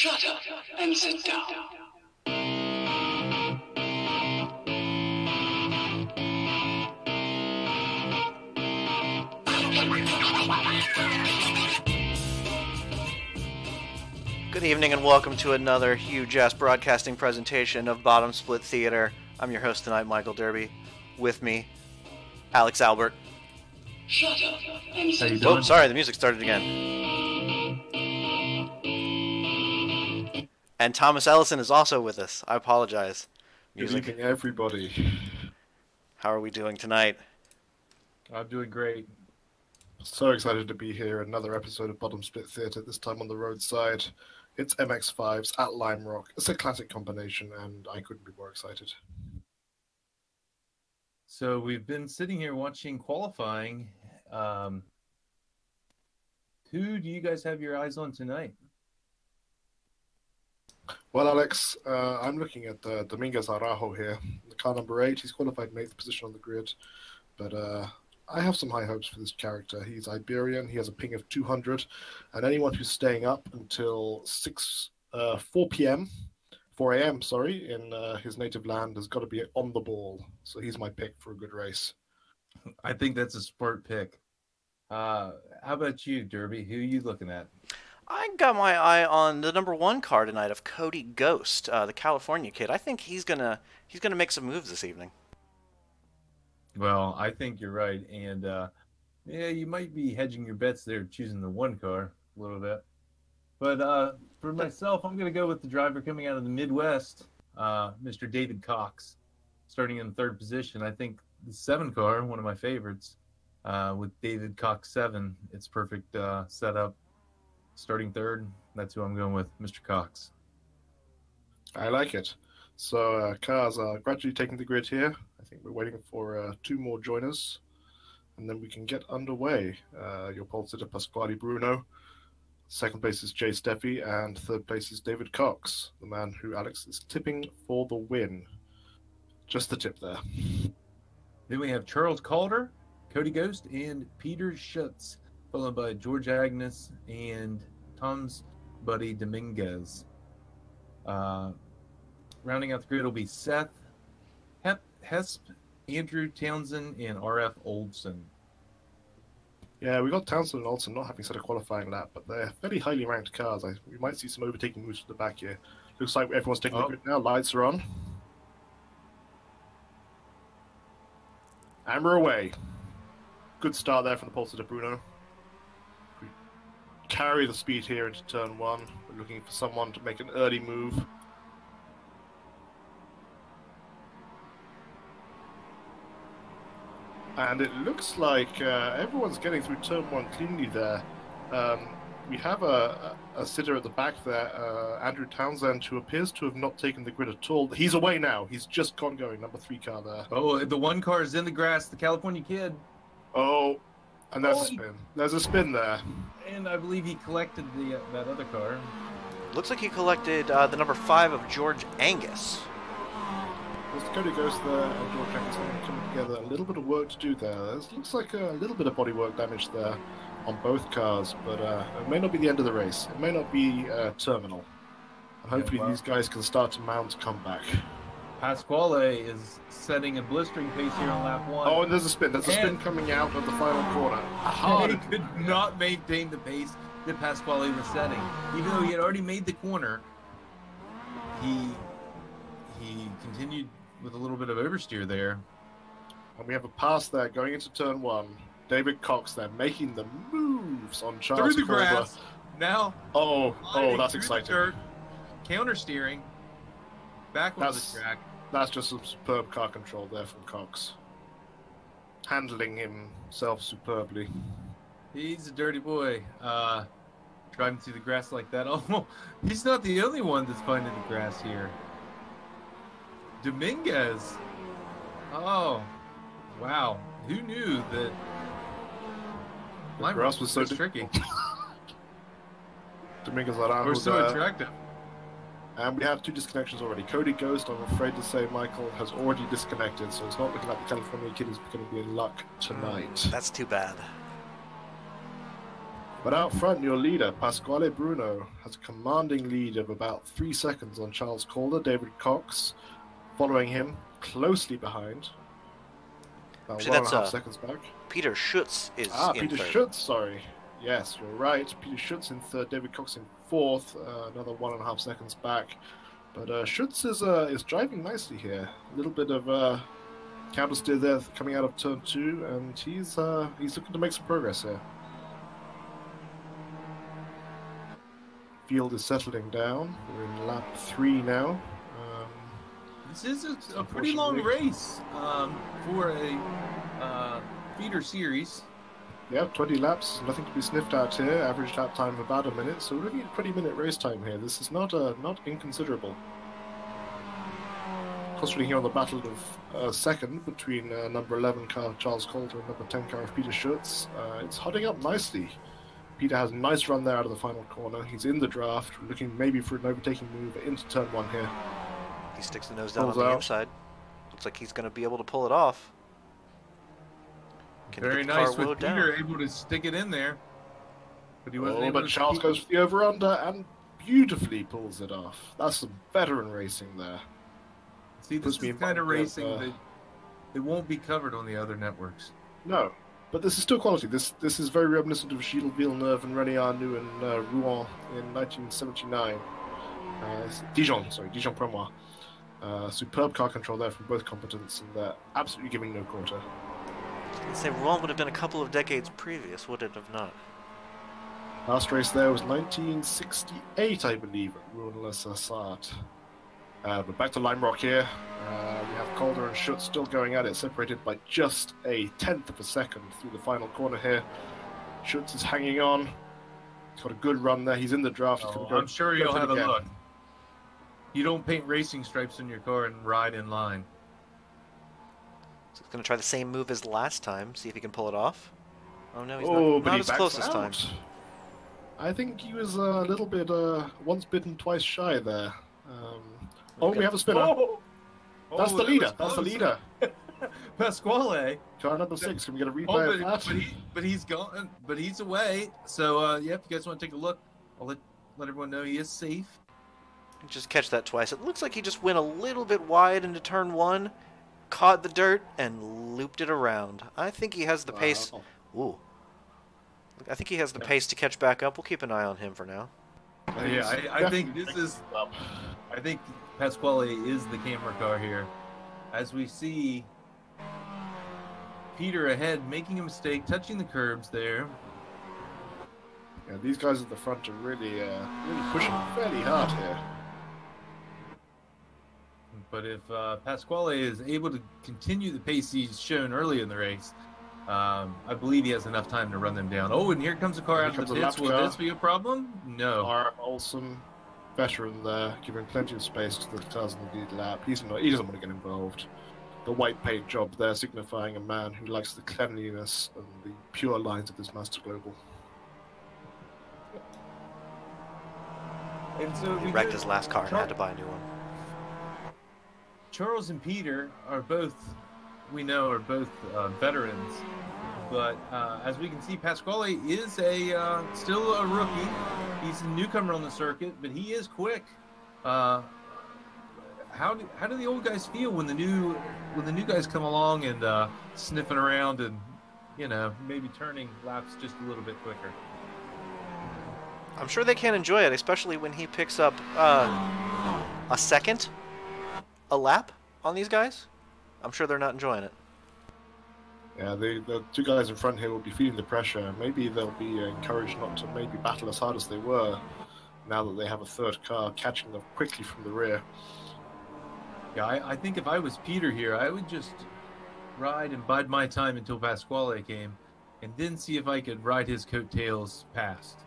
Shut up and sit down. Good evening and welcome to another huge-ass broadcasting presentation of Bottom Split Theater. I'm your host tonight, Michael Derby. With me, Alex Albert. Shut up and sit How you down. doing? Oh, sorry, the music started again. And Thomas Ellison is also with us. I apologize. Good Music. evening, everybody. How are we doing tonight? I'm doing great. So excited to be here. Another episode of Bottom Split Theatre, this time on the roadside. It's MX5's at Lime Rock. It's a classic combination, and I couldn't be more excited. So we've been sitting here watching qualifying. Who do you guys have your eyes on tonight? Well, Alex, I'm looking at Dominguez Araujo here, the car number 8. He's qualified in 8th position on the grid, but I have some high hopes for this character. He's Iberian, he has a ping of 200, and anyone who's staying up until 4 a.m., in his native land has got to be on the ball. So he's my pick for a good race. I think that's a sport pick. How about you, Derby? Who are you looking at? I got my eye on the number 1 car tonight of Cody Ghost, the California kid. I think he's gonna make some moves this evening. Well, I think you're right, and yeah, you might be hedging your bets there, choosing the 1 car a little bit. But for myself, I'm going to go with the driver coming out of the Midwest, Mr. David Cox, starting in 3rd position. I think the 7 car, one of my favorites, with David Cox 7, it's perfect setup. Starting 3rd, that's who I'm going with, Mr. Cox. I like it. So cars are gradually taking the grid here. I think we're waiting for 2 more joiners, and then we can get underway. Your pole sitter, Pasquale Bruno. 2nd place is Jay Steffi, and 3rd place is David Cox, the man who Alex is tipping for the win. Just the tip there. Then we have Charles Calder, Cody Ghost, and Peter Schutz, followed by George Agnes and Tom's buddy Dominguez. Rounding out the grid will be Seth, Hesp, Andrew Townsend, and RF Olson. Yeah, we got Townsend and Olsen not having set a qualifying lap, but they're fairly highly ranked cars. We might see some overtaking moves from the back here. Looks like everyone's taking the grid now. Lights are on. And we're away. Good start there from the pole sitter Bruno. We carry the speed here into turn 1. We're looking for someone to make an early move. And it looks like everyone's getting through turn 1 cleanly there. We have a sitter at the back there, Andrew Townsend, who appears to have not taken the grid at all. He's away now. He's just gone going, number 3 car there. Oh, the 1 car is in the grass, the California kid. Oh, and there's a spin. There's a spin there. And I believe he collected that other car. Looks like he collected the number 5 of George Angus. There's Cody Ghost there and George Jackson coming together. A little bit of work to do there. Looks like a little bit of bodywork damage there on both cars, but it may not be the end of the race. It may not be terminal. And hopefully these guys can start to mount a comeback. Pasquale is setting a blistering pace here on lap 1. Oh, and there's a spin. There's a spin coming out of the final corner. He could not maintain the pace that Pasquale was setting. Even though he had already made the corner, he continued with a little bit of oversteer there. And we have a pass there going into turn 1. David Cox there making the moves on Charles Through the Calder. grass. Now, Oh, that's through exciting. the dirt, counter steering, back onto That's- the track. That's just some superb car control there from Cox. Handling himself superbly. He's a dirty boy. Driving through the grass like that. Oh, he's not the only one that's finding the grass here. Dominguez. Oh, wow. Who knew that The grass was so tricky Dominguez or Araujo so there. attractive? And we have 2 disconnections already. Cody Ghost, I'm afraid to say, Michael, has already disconnected, so it's not looking like the California kid is going to be in luck tonight. That's too bad. But out front, your leader, Pasquale Bruno, has a commanding lead of about 3 seconds on Charles Calder. David Cox following him closely behind. About See, 1.5 seconds back. Peter Schutz is in Peter third. Schutz, sorry. Yes, you're right. Peter Schutz in third, David Cox in fourth, another 1.5 seconds back. But Schutz is driving nicely here. A little bit of counter steer there coming out of turn 2, and he's looking to make some progress here. Field is settling down. We're in lap 3 now. This is a pretty long race for a feeder series. Yeah, 20 laps, nothing to be sniffed at here. Average lap time of about a minute, so we're looking at 20-minute race time here. This is not inconsiderable. Concentrating here on the battle of second between number 11 car Charles Calder and number 10 car of Peter Schutz. It's hotting up nicely. Peter has a nice run there out of the final corner. He's in the draft, looking maybe for an overtaking move into turn 1 here. He sticks the nose down on the inside. Looks like he's going to be able to pull it off. Can Very nice with Peter able to stick it in there. But he wasn't able to. But Charles goes for the over-under and beautifully pulls it off. That's some veteran racing there. See, this is the kind of racing that it won't be covered on the other networks. No. But this is still quality. This is very reminiscent of Gilles Villeneuve and René Arnoux in Rouen in 1979. Dijon Primois. Superb car control there from both combatants, and they're absolutely giving no quarter. I'd say Rouen would have been a couple of decades previous, would it have not? Last race there was 1968, I believe, at Rouen-les-Assarts. But back to Lime Rock here. We have Calder and Schutz still going at it, separated by just a tenth of a second through the final corner here. Schutz is hanging on. He's got a good run there. He's in the draft. I'm sure you'll have a look. You don't paint racing stripes in your car and ride in line. So he's going to try the same move as last time, see if he can pull it off. Oh no, he's not as close this time. I think he was a little bit once bitten, twice shy there. We have a spinner. That's the leader. That's the leader. Pasquale. Car number 6. Can we get a replay of that? But he's gone. But he's away. So yeah, if you guys want to take a look, I'll let everyone know he is safe. Just catch that twice. It looks like he just went a little bit wide into turn 1, caught the dirt, and looped it around. I think he has the pace. Ooh. I think he has the pace to catch back up. We'll keep an eye on him for now. Yeah, I think this is. I think Pasquale is the camera car here, as we see Peter ahead, making a mistake, touching the curbs there. Yeah, these guys at the front are really pushing fairly hard here. But if Pasquale is able to continue the pace he's shown early in the race, I believe he has enough time to run them down. Oh, and here comes a car out of the pits. Will this be a problem? No. Our Olsen, veteran there, giving plenty of space to the cars in the lead lap. He doesn't want to get involved. The white paint job there signifying a man who likes the cleanliness and the pure lines of this Master Global. And so he wrecked his last car and had to buy a new one. Charles and Peter are both, we know, are both veterans, but as we can see, Pasquale is still a rookie. He's a newcomer on the circuit, but he is quick. How do the old guys feel when the new guys come along and sniffing around and maybe turning laps just a little bit quicker? I'm sure they can enjoy it, especially when he picks up a second a lap on these guys. I'm sure they're not enjoying it. Yeah, the two guys in front here will be feeling the pressure. Maybe they'll be encouraged not to maybe battle as hard as they were now that they have a third car catching them quickly from the rear. Yeah, I think if I was Peter here, I would just ride and bide my time until Pasquale came, and then see if I could ride his coattails past.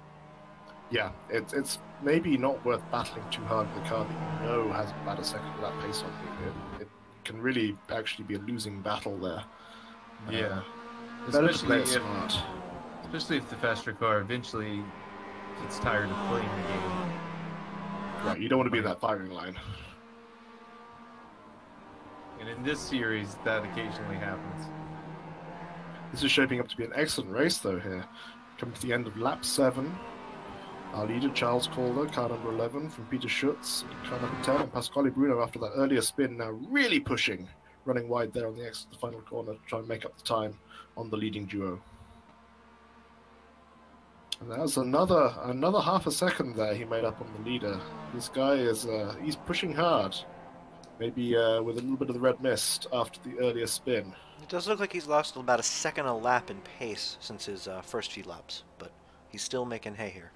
Yeah, it's maybe not worth battling too hard with a car that you know has about a second of that pace on it. It can really actually be a losing battle there. Yeah, especially if the faster car eventually gets tired of playing the game. Right, you don't want to be in that firing line. And in this series, that occasionally happens. This is shaping up to be an excellent race, though, here. Coming to the end of lap 7. Our leader, Charles Calder, car number 11 from Peter Schutz, car number 10, and Pasquale Bruno, after that earlier spin, now really pushing, running wide there on the exit of the final corner to try and make up the time on the leading duo. And that was another half a second there he made up on the leader. This guy is he's pushing hard, maybe with a little bit of the red mist after the earlier spin. It does look like he's lost about a second a lap in pace since his first few laps, but he's still making hay here.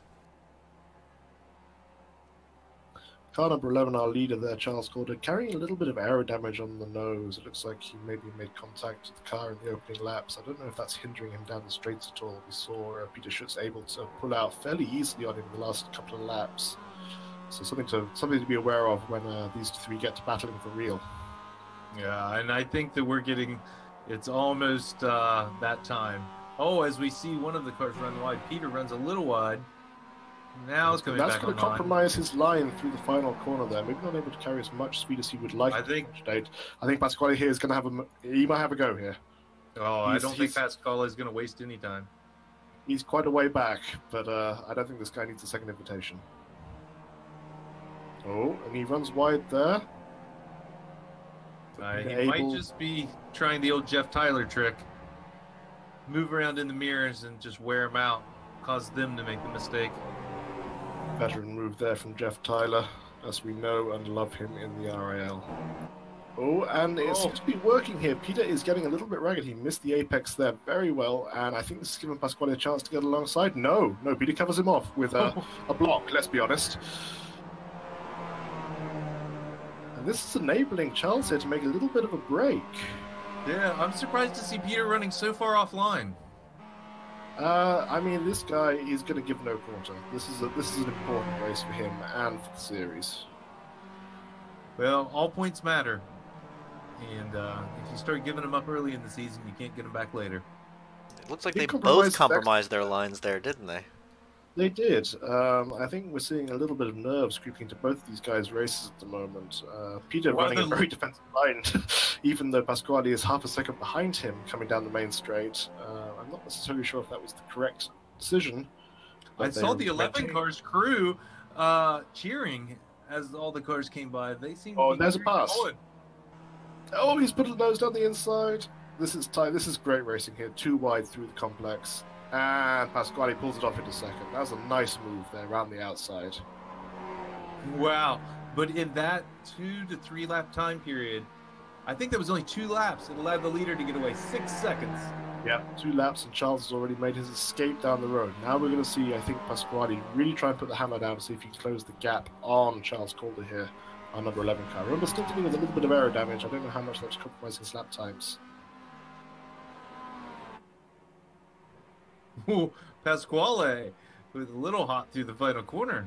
Car number 11, our leader there, Charles Calder, carrying a little bit of aero damage on the nose. It looks like he maybe made contact with the car in the opening laps. I don't know if that's hindering him down the straights at all. We saw Peter Schutz able to pull out fairly easily on him in the last couple of laps. So something to be aware of when these three get to battling for real. Yeah, and I think that we're getting, it's almost that time. Oh, as we see one of the cars run wide, Peter runs a little wide. Now it's coming back That's going to compromise his line through the final corner there. Maybe not able to carry as much speed as he would like. I think Pasquale here is going to have he might have a go here. Oh, I don't think Pasquale is going to waste any time. He's quite a way back, but I don't think this guy needs a second invitation. Oh, and he runs wide there. He might just be trying the old Jeff Tyler trick. Move around in the mirrors and just wear them out. Cause them to make the mistake. Veteran move there from Jeff Tyler, as we know and love him in the RAL. Oh, and it seems to be working here. Peter is getting a little bit ragged. He missed the apex there very well, and I think this is giving Pasquale a chance to get alongside. No, Peter covers him off with a block, let's be honest. And this is enabling Charles here to make a little bit of a break. Yeah, I'm surprised to see Peter running so far offline. I mean, this guy is going to give no quarter. This is an important race for him and for the series. Well, all points matter, and if you start giving them up early in the season, you can't get them back later. It looks like they both compromised their lines there, didn't they? They did. I think we're seeing a little bit of nerves creeping into both of these guys' races at the moment. Peter running a very defensive line, even though Pasquale is half a second behind him coming down the main straight. I'm not necessarily sure if that was the correct decision. I saw the 11 cars crew cheering as all the cars came by. They seem to be there's a pass. Forward. Oh, he's put his nose down the inside. This is tight. This is great racing here. Too wide through the complex. And Pasquale pulls it off into second. That was a nice move there around the outside. Wow. But in that 2 to 3 lap time period, I think there was only 2 laps. It allowed the leader to get away 6 seconds. Yeah, 2 laps, and Charles has already made his escape down the road. Now we're going to see, I think, Pasquale really try and put the hammer down to see if he can close the gap on Charles Calder here on number 11 car. Remember, still dealing with a little bit of aero damage. I don't know how much that's compromising his lap times. Ooh, Pasquale with a little hot through the final corner.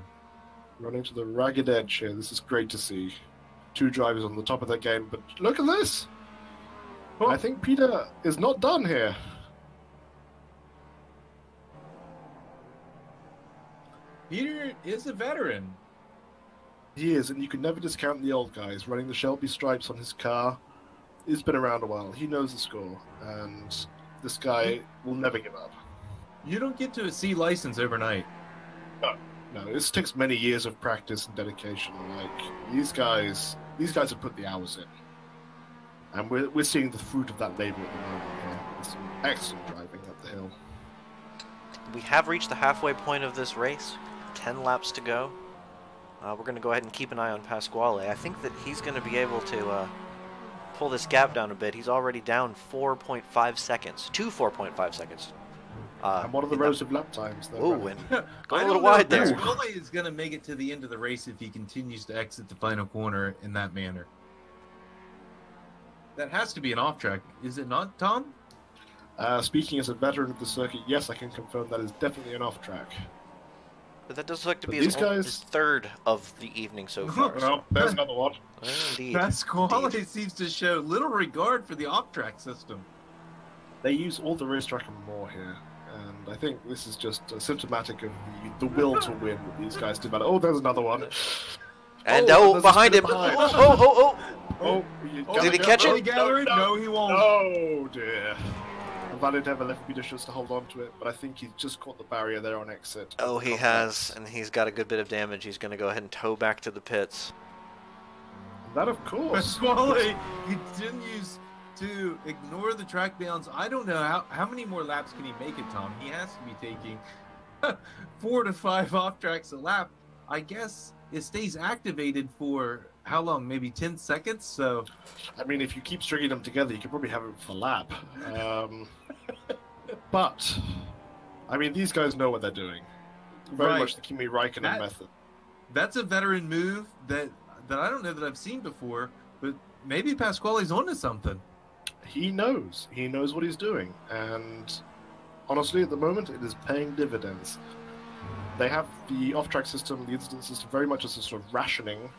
Running to the ragged edge here. This is great to see. 2 drivers on the top of their game, but look at this! Oh. I think Peter is not done here. Peter is a veteran. He is, and you can never discount the old guys. Running the Shelby stripes on his car. He's been around a while. He knows the score, and this guy will never give up. You don't get to a C license overnight. No, this takes many years of practice and dedication. Like these guys have put the hours in, and we're seeing the fruit of that labor at the moment here. With some excellent driving up the hill. We have reached the halfway point of this race. 10 laps to go. We're going to go ahead and keep an eye on Pasquale. I think that he's going to be able to pull this gap down a bit. He's already down 4.5 seconds to 4.5 seconds. And what are the relative lap times? Ooh, and going a little wide there. Pasquale is going to make it to the end of the race if he continues to exit the final corner in that manner. That has to be an off track, is it not, Tom? Speaking as a veteran of the circuit, yes, I can confirm that is definitely an off track. But that does look to be his third of the evening so far. Well, there's another one. Indeed. Pasquale seems to show little regard for the off track system. They use all the racetrack and more here. And I think this is just symptomatic of the will to win that these guys develop. Oh, there's another one. And behind him. Oh. Did he catch it? No, he won't. Oh, dear. valid ever left Peter Schutz to hold on to it, but I think he's just caught the barrier there on exit. Oh, he has, and he's got a good bit of damage. He's going to go ahead and tow back to the pits. That, of course. Pasquale continues to ignore the track bounds. I don't know how many more laps can he make it, Tom? He has to be taking 4 to 5 off tracks a lap. I guess it stays activated for how long? Maybe 10 seconds. So, I mean, if you keep stringing them together, you could probably have it for a lap. But I mean, these guys know what they're doing. Very much the Kimi Räikkönen method. That's a veteran move that I don't know that I've seen before, but maybe Pasquale's onto something. He knows. He knows what he's doing, and honestly, at the moment, it is paying dividends. They have the off-track system, the incident system, very much as a sort of rationing,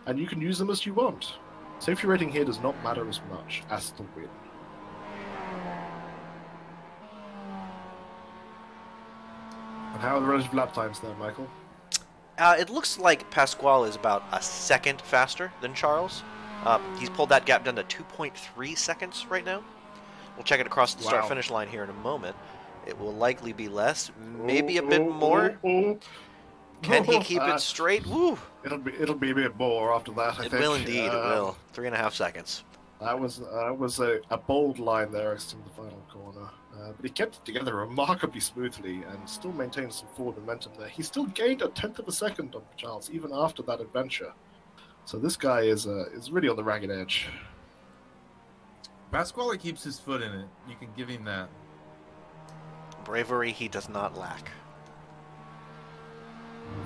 and you can use them as you want. Safety rating here does not matter as much as the win. And how are the relative lap times there, Michael? It looks like Pasquale is about a second faster than Charles. He's pulled that gap down to 2.3 seconds right now. We'll check it across the start-finish line here in a moment. It will likely be less, maybe a bit more. Can he keep it straight? Woo! It'll be a bit more after that, I think. It will indeed, it will. 3.5 seconds. That was a bold line there as to the final corner. But he kept it together remarkably smoothly and still maintained some forward momentum there. He still gained a tenth of a second on Charles, even after that adventure. So this guy is really on the ragged edge. Pasquale keeps his foot in it. You can give him that. Bravery he does not lack.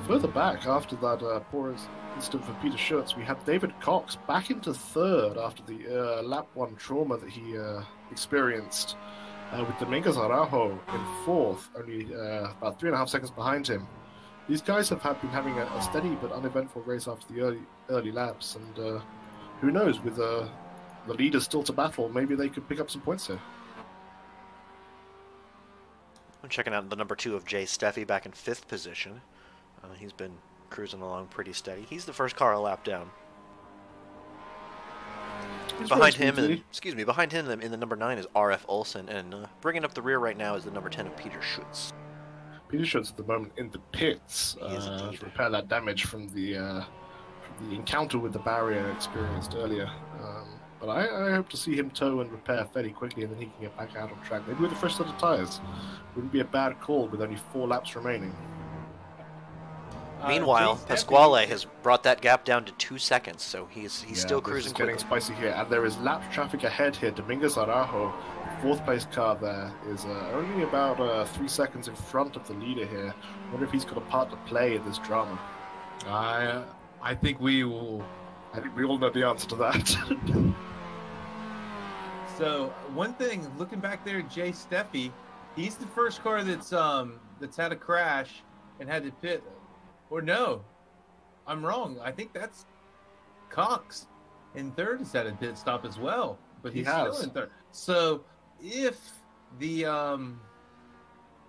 Further back, after that poor incident for Peter Schutz, we had David Cox back into third after the lap 1 trauma that he experienced, with Domingos Araujo in fourth, only about 3.5 seconds behind him. These guys have been having a steady but uneventful race after the early laps, and who knows, with the leaders still to battle, maybe they could pick up some points here. I'm checking out the number 2 of Jay Steffi back in 5th position. He's been cruising along pretty steady. He's the first car a lap down. Behind him in the number 9 is R.F. Olsen, and bringing up the rear right now is the number 10 of Peter Schutz. Peter Schutz at the moment in the pits to repair that damage from the encounter with the barrier experienced earlier. But I hope to see him tow and repair fairly quickly, and then he can get back out on track. Maybe with the fresh set of tyres. Wouldn't be a bad call with only 4 laps remaining. Meanwhile, Pasquale has brought that gap down to 2 seconds, so he's still cruising quickly. Getting spicy here, and there is lap traffic ahead here. Domingos Araujo, 4th place car there, is only about 3 seconds in front of the leader here. I wonder if he's got a part to play in this drama. I think we will. I think we all know the answer to that. So one thing, looking back there, Jay Steffi, he's the first car that's had a crash and had to pit. Or no, I'm wrong. I think that's Cox in third has had a pit stop as well, but he's still in third. So if the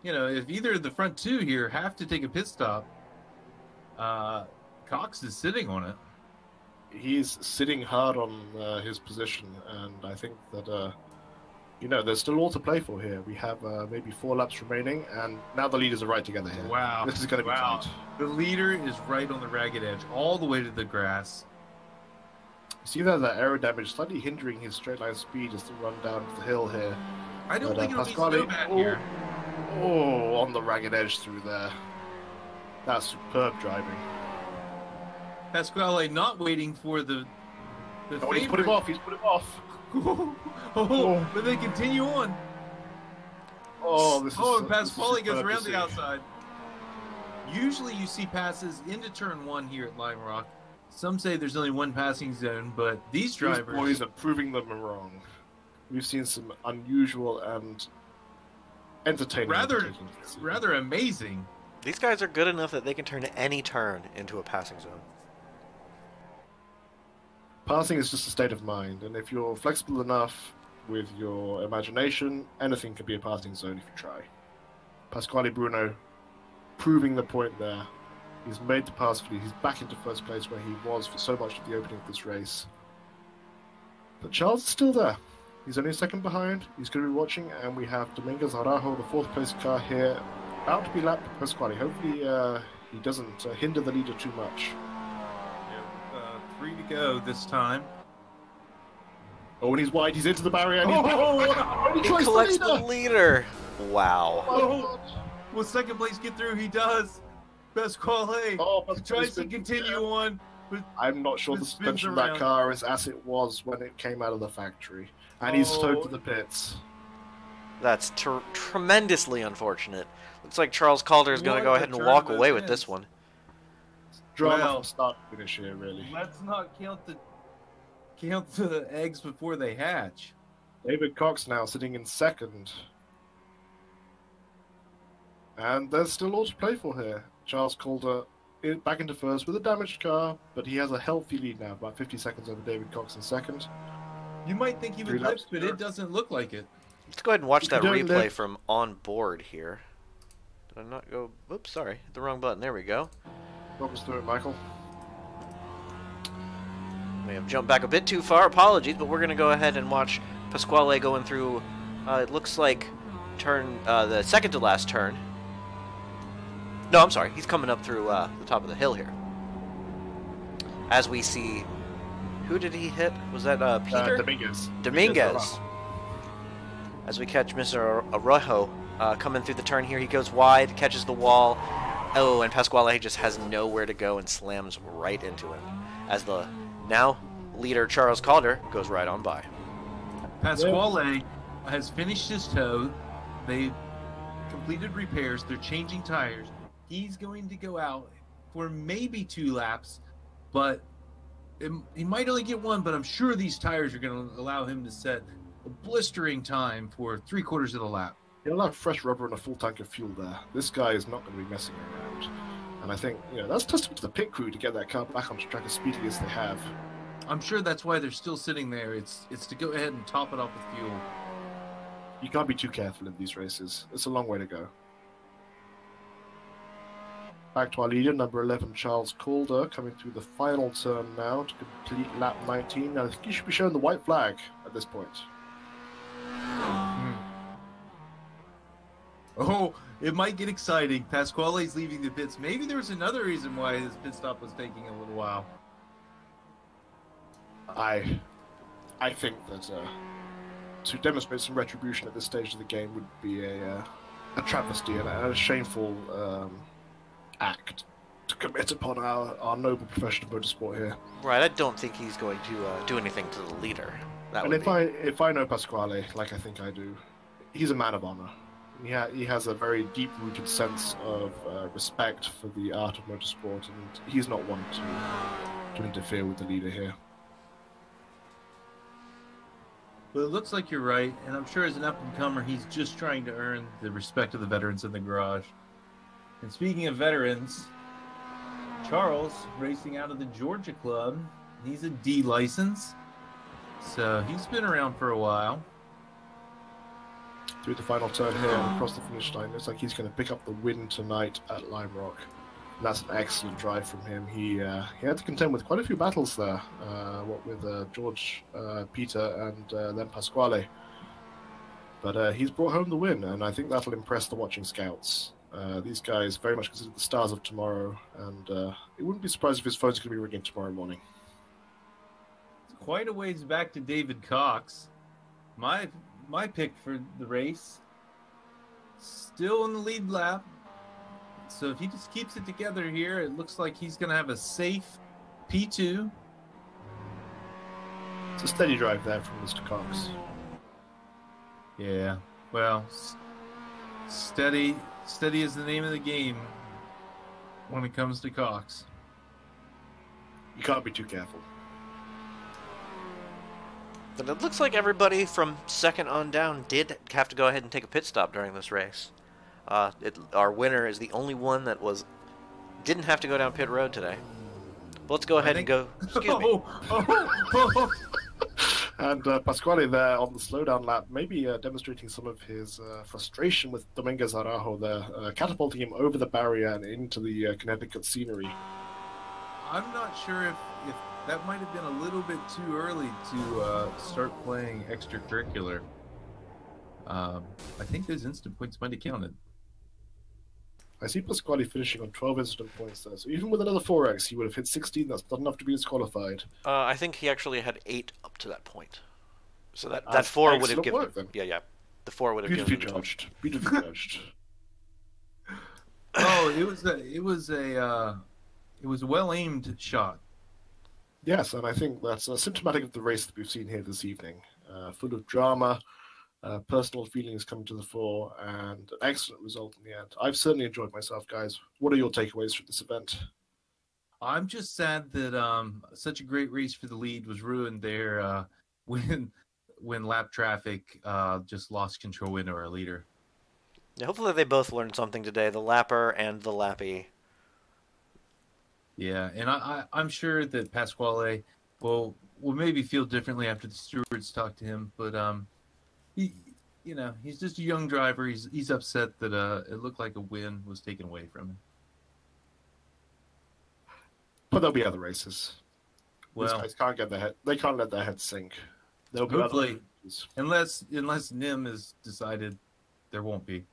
if either of the front 2 here have to take a pit stop, Cox is sitting on it. He's sitting hard on his position, and I think that there's still all to play for here. We have maybe 4 laps remaining, and now the leaders are right together here. Wow, this is going to be tight. The leader is right on the ragged edge, all the way to the grass. See that aero damage slightly hindering his straight line speed as they run down the hill here. I don't think it'll be so bad here. Oh, on the ragged edge through there. That's superb driving. Pasquale not waiting for the he's put him off. He's put him off. But they continue on. And Pasquale goes around the outside. Usually you see passes into turn 1 here at Lime Rock. Some say there's only 1 passing zone, but these drivers... boys are proving them wrong. We've seen some unusual and entertaining... Rather amazing. These guys are good enough that they can turn any turn into a passing zone. Passing is just a state of mind, and if you're flexible enough with your imagination, anything can be a passing zone if you try. Pasquale Bruno proving the point there. He's made the pass for he's back into first place where he was for so much of the opening of this race. But Charles is still there. He's only a second behind. He's going to be watching, and we have Dominguez Araujo, the fourth place car here, about to be lapped by Pasquale. Hopefully, he doesn't hinder the leader too much. Yeah, 3 to go this time. Oh, and he's wide. He's into the barrier. And He collects the leader. Wow. Oh, Will second place get through? He does. Pasquale tries to continue on. But I'm not sure the suspension of that car is as it was when it came out of the factory. And he's towed to the pits. That's tremendously unfortunate. Looks like Charles Calder is going to go ahead and walk away with this one. Drama from start to finish here, really. Let's not count the eggs before they hatch. David Cox now sitting in second. And there's still all to play for here. Charles Calder back into first with a damaged car, but he has a healthy lead now, about 50 seconds over David Cox in second. You might think he would lift, but it doesn't look like it. Let's go ahead and watch that replay from on board here. Did I not go? Oops, sorry. Hit the wrong button. There we go. Walk us through it, Michael. May have jumped back a bit too far. Apologies, but we're going to go ahead and watch Pasquale going through, it looks like, the second to last turn. No, I'm sorry. He's coming up through the top of the hill here. As we see... Who did he hit? Was that Peter? Dominguez. As we catch Mr. Araujo coming through the turn here, he goes wide, catches the wall. Oh, and Pasquale just has nowhere to go and slams right into him. As the now leader Charles Calder goes right on by. Pasquale has finished his tow. They completed repairs. They're changing tires. He's going to go out for maybe 2 laps, but he might only get 1, but I'm sure these tires are going to allow him to set a blistering time for 3/4 of the lap. He'll have fresh rubber and a full tank of fuel there. This guy is not going to be messing around. And I think, that's testament to the pit crew to get that car back onto track as speedily as they have. I'm sure that's why they're still sitting there. It's to go ahead and top it off with fuel. You can't be too careful in these races. It's a long way to go. Back to our leader, number 11, Charles Calder, coming through the final turn now to complete lap 19. Now, I think he should be showing the white flag at this point. Oh, it might get exciting. Pasquale's leaving the pits. Maybe there was another reason why his pit stop was taking a little while. I think that to demonstrate some retribution at this stage of the game would be a travesty and a shameful act to commit upon our noble profession of motorsport here. Right, I don't think he's going to do anything to the leader. And if I know Pasquale, like I think I do, he's a man of honor. He has a very deep-rooted sense of respect for the art of motorsport, and he's not one to interfere with the leader here. Well, it looks like you're right, and I'm sure as an up-and-comer, he's just trying to earn the respect of the veterans in the garage. And speaking of veterans, Charles, racing out of the Georgia Club, he's a D license, so he's been around for a while. Through the final turn here and across the finish line, looks like he's going to pick up the win tonight at Lime Rock. And that's an excellent drive from him. He had to contend with quite a few battles there, with George, Peter, and then Pasquale. But he's brought home the win, and I think that'll impress the watching scouts. These guys very much considered the stars of tomorrow, and it wouldn't be surprised if his phone's going to be ringing tomorrow morning. It's quite a ways back to David Cox. My pick for the race, still in the lead lap. So if he just keeps it together here, it looks like he's going to have a safe P2. It's a steady drive there from Mr. Cox. Yeah, well, steady is the name of the game when it comes to Cox. You can't be too careful. But it looks like everybody from second on down did have to go ahead and take a pit stop during this race. Our winner is the only one that didn't have to go down pit road today. But let's go ahead and go. Excuse me. And Pasquale there on the slowdown lap, maybe demonstrating some of his frustration with Dominguez Araujo there, catapulting him over the barrier and into the Connecticut scenery. I'm not sure if that might have been a little bit too early to start playing extracurricular. I think those instant points might have counted. I see Pasquale finishing on 12 instant points there, so even with another 4x, he would have hit 16. That's not enough to be disqualified. I think he actually had 8 up to that point. So that That's 4 would have excellent given work, him. then. Yeah. The 4 would have Beautifully given him. judged. Beautifully judged. Oh, it was a well aimed shot. Yes, and I think that's symptomatic of the race that we've seen here this evening. Full of drama, personal feelings coming to the fore, and an excellent result in the end. I've certainly enjoyed myself, guys. What are your takeaways from this event? I'm just sad that such a great race for the lead was ruined there when lap traffic just lost control into our leader. Yeah, hopefully they both learned something today, the lapper and the lappy. Yeah, and I'm sure that Pasquale will maybe feel differently after the stewards talk to him, but he's just a young driver. He's upset that it looked like a win was taken away from him. But there'll be other races. Well, these guys can't get their head. They can't let their heads sink. There'll be hopefully, other races. unless Nim has decided, there won't be.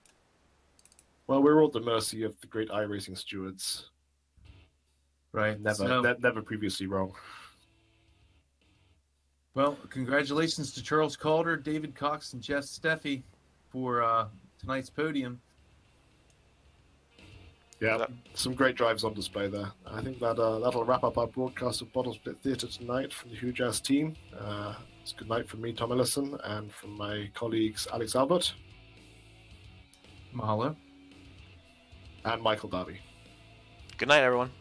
Well, we're all at the mercy of the great iRacing stewards. Right. Never previously wrong. Well, congratulations to Charles Calder, David Cox, and Jeff Steffi for tonight's podium. Yeah, some great drives on display there. I think that'll wrap up our broadcast of Bottle Split Theatre tonight from the Huge Ass team. It's good night from me, Tom Ellison, and from my colleagues Alex Albert. Mahalo. And Michael Darby. Good night, everyone.